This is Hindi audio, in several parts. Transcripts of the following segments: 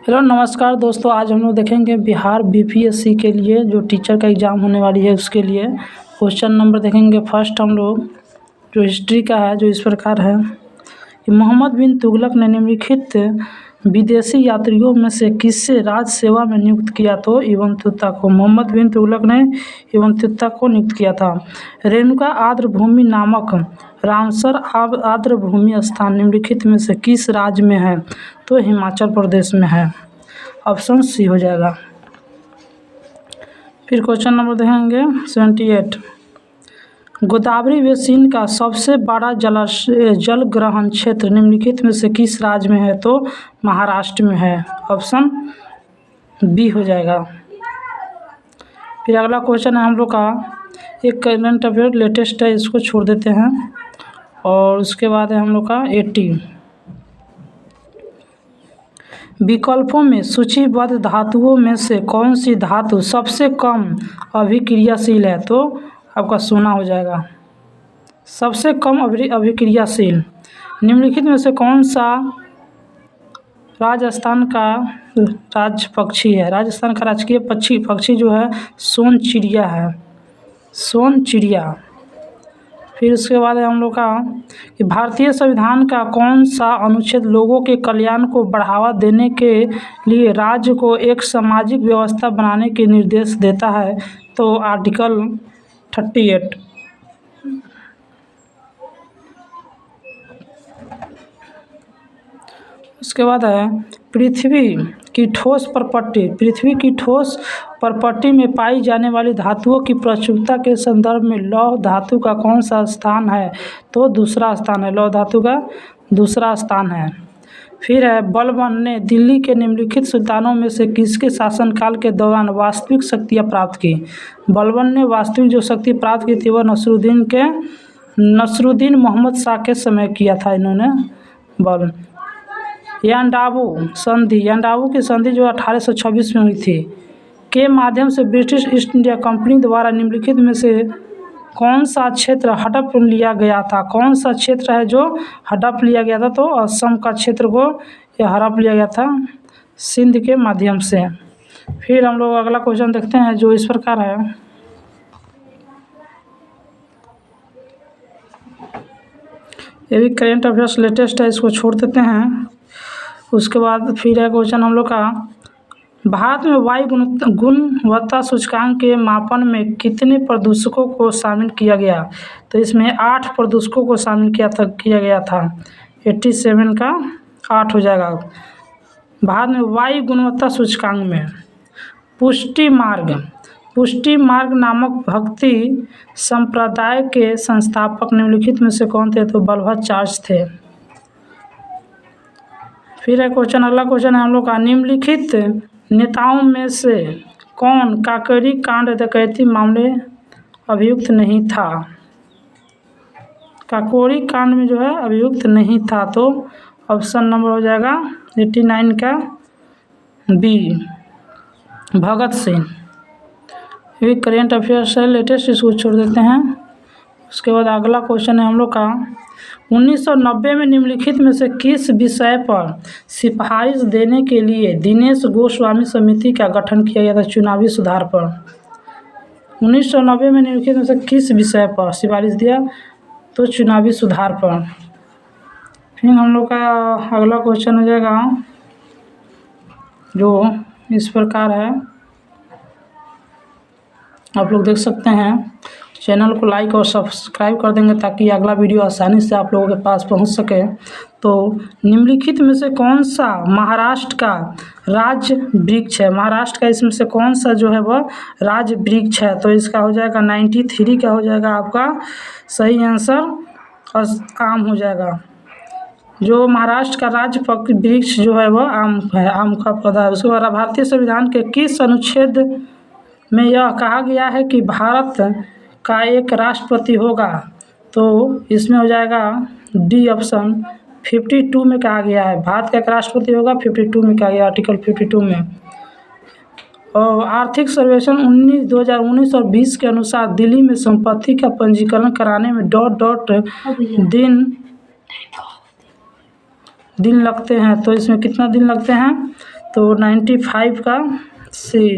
हेलो नमस्कार दोस्तों, आज हम लोग देखेंगे बिहार बीपीएससी के लिए जो टीचर का एग्ज़ाम होने वाली है उसके लिए क्वेश्चन नंबर देखेंगे। फर्स्ट हम लोग जो हिस्ट्री का है जो इस प्रकार है कि मोहम्मद बिन तुगलक ने निम्नलिखित विदेशी यात्रियों में से किससे राज सेवा में नियुक्त किया? तो इब्न तुता को। मोहम्मद बिन तुगलक ने इब्न तुता को नियुक्त किया था। रेणुका आर्द्रभूमि नामक रामसर आर्द्रभूमि स्थान निम्नलिखित में से किस राज्य में है? तो हिमाचल प्रदेश में है। ऑप्शन सी हो जाएगा। फिर क्वेश्चन नंबर देखेंगे 78। गोदावरी बेसिन का सबसे बड़ा जल ग्रहण क्षेत्र निम्नलिखित में से किस राज्य में है? तो महाराष्ट्र में है। ऑप्शन बी हो जाएगा। फिर अगला क्वेश्चन है हम लोग का एक करंट अफेयर लेटेस्ट है, इसको छोड़ देते हैं। और उसके बाद है हम लोग का 80। विकल्पों में सूचीबद्ध धातुओं में से कौन सी धातु सबसे कम अभिक्रियाशील है? तो आपका सोना हो जाएगा। सबसे कम अभिक्रियाशील निम्नलिखित में से कौन सा राजस्थान का राज पक्षी है? राजस्थान का राजकीय पक्षी जो है सोन चिड़िया है, सोन चिड़िया। फिर उसके बाद है हम लोग का कि भारतीय संविधान का कौन सा अनुच्छेद लोगों के कल्याण को बढ़ावा देने के लिए राज्य को एक सामाजिक व्यवस्था बनाने के निर्देश देता है? तो आर्टिकल 38। उसके बाद है पृथ्वी की ठोस प्रपट्टी में पाई जाने वाली धातुओं की प्रचुरता के संदर्भ में लौह धातु का कौन सा स्थान है? तो दूसरा स्थान है। लौह धातु का दूसरा स्थान है। फिर है बलबन ने दिल्ली के निम्नलिखित सुल्तानों में से किसके शासनकाल के दौरान वास्तविक शक्तियाँ प्राप्त की? बलबन ने वास्तविक जो शक्ति प्राप्त की थी वह नसरुद्दीन मोहम्मद शाह के समय किया था इन्होंने बल। यांडाबू की संधि जो 1826 में हुई थी के माध्यम से ब्रिटिश ईस्ट इंडिया कंपनी द्वारा निम्नलिखित में से कौन सा क्षेत्र हड़प लिया गया था? कौन सा क्षेत्र है जो हड़प लिया गया था? तो असम का क्षेत्र को यह हड़प लिया गया था सिंध के माध्यम से। फिर हम लोग अगला क्वेश्चन देखते हैं जो इस प्रकार है। ये भी करेंट अफेयर्स लेटेस्ट है, इसको छोड़ देते हैं। उसके बाद फिर है क्वेश्चन हम लोग का भारत में वायु गुणवत्ता सूचकांक के मापन में कितने प्रदूषकों को शामिल किया गया? तो इसमें 8 प्रदूषकों को शामिल किया गया था। 87 का 8 हो जाएगा। भारत में वायु गुणवत्ता सूचकांक में पुष्टि मार्ग नामक भक्ति संप्रदाय के संस्थापक निम्नलिखित में से कौन थे? तो वल्लभाचार्य थे। फिर है क्वेश्चन, अगला क्वेश्चन है हम लोग का निम्नलिखित नेताओं में से कौन काकोरी कांड डकैती मामले अभियुक्त नहीं था? काकोरी कांड में जो है अभियुक्त नहीं था। तो ऑप्शन नंबर हो जाएगा 89 का बी, भगत सिंह। ये करेंट अफेयर्स है लेटेस्ट, इसको छोड़ देते हैं। उसके बाद अगला क्वेश्चन है हम लोग का 1990 में निम्नलिखित में से किस विषय पर सिफारिश देने के लिए दिनेश गोस्वामी समिति का गठन किया गया था? चुनावी सुधार पर। 1990 में निम्नलिखित में से किस विषय पर सिफारिश दिया? तो चुनावी सुधार पर। फिर हम लोग का अगला क्वेश्चन हो जाएगा जो इस प्रकार है, आप लोग देख सकते हैं। चैनल को लाइक और सब्सक्राइब कर देंगे ताकि अगला वीडियो आसानी से आप लोगों के पास पहुंच सके। तो निम्नलिखित में से कौन सा महाराष्ट्र का राज्य वृक्ष है? महाराष्ट्र का इसमें से कौन सा जो है वह राज्य वृक्ष है? तो इसका हो जाएगा 93 का हो जाएगा आपका सही आंसर आम हो जाएगा। जो महाराष्ट्र का राज्य वृक्ष जो है वह आम है, आम का पौधा है। उसके बाद भारतीय संविधान के किस अनुच्छेद में यह कहा गया है कि भारत का एक राष्ट्रपति होगा? तो इसमें हो जाएगा डी ऑप्शन। 52 में कहा गया है भारत का एक राष्ट्रपति होगा, 52 में कहा गया, आर्टिकल 52 में। और आर्थिक सर्वेक्षण 2019 और 20 के अनुसार दिल्ली में संपत्ति का पंजीकरण कराने में दिन लगते हैं। तो इसमें कितना दिन लगते हैं? तो 95 का सी।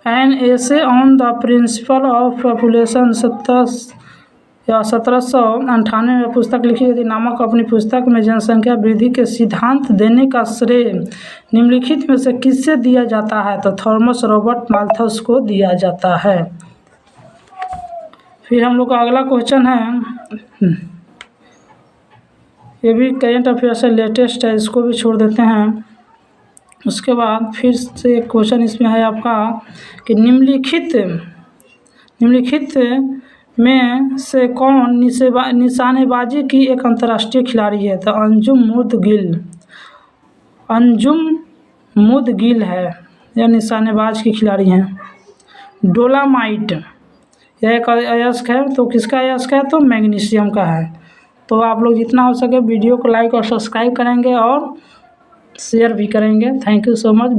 An essay on the principle of population 1798 में पुस्तक लिखी गई थी नामक अपनी पुस्तक में जनसंख्या वृद्धि के सिद्धांत देने का श्रेय निम्नलिखित में से किससे दिया जाता है? तो थॉमस रॉबर्ट माल्थस को दिया जाता है। फिर हम लोग का अगला क्वेश्चन है, ये भी करेंट अफेयर से लेटेस्ट है, इसको भी छोड़ देते हैं। उसके बाद फिर से एक क्वेश्चन इसमें है आपका कि निम्नलिखित में से कौन निशानेबाजी की एक अंतर्राष्ट्रीय खिलाड़ी है? तो अंजुम मुदगिल है, यह निशानेबाज की खिलाड़ी हैं। डोलामाइट यह एक अयस्क है, तो किसका अयस्क है? तो मैग्नीशियम का है। तो आप लोग जितना हो सके वीडियो को लाइक और सब्सक्राइब करेंगे और शेयर भी करेंगे। Thank you so much.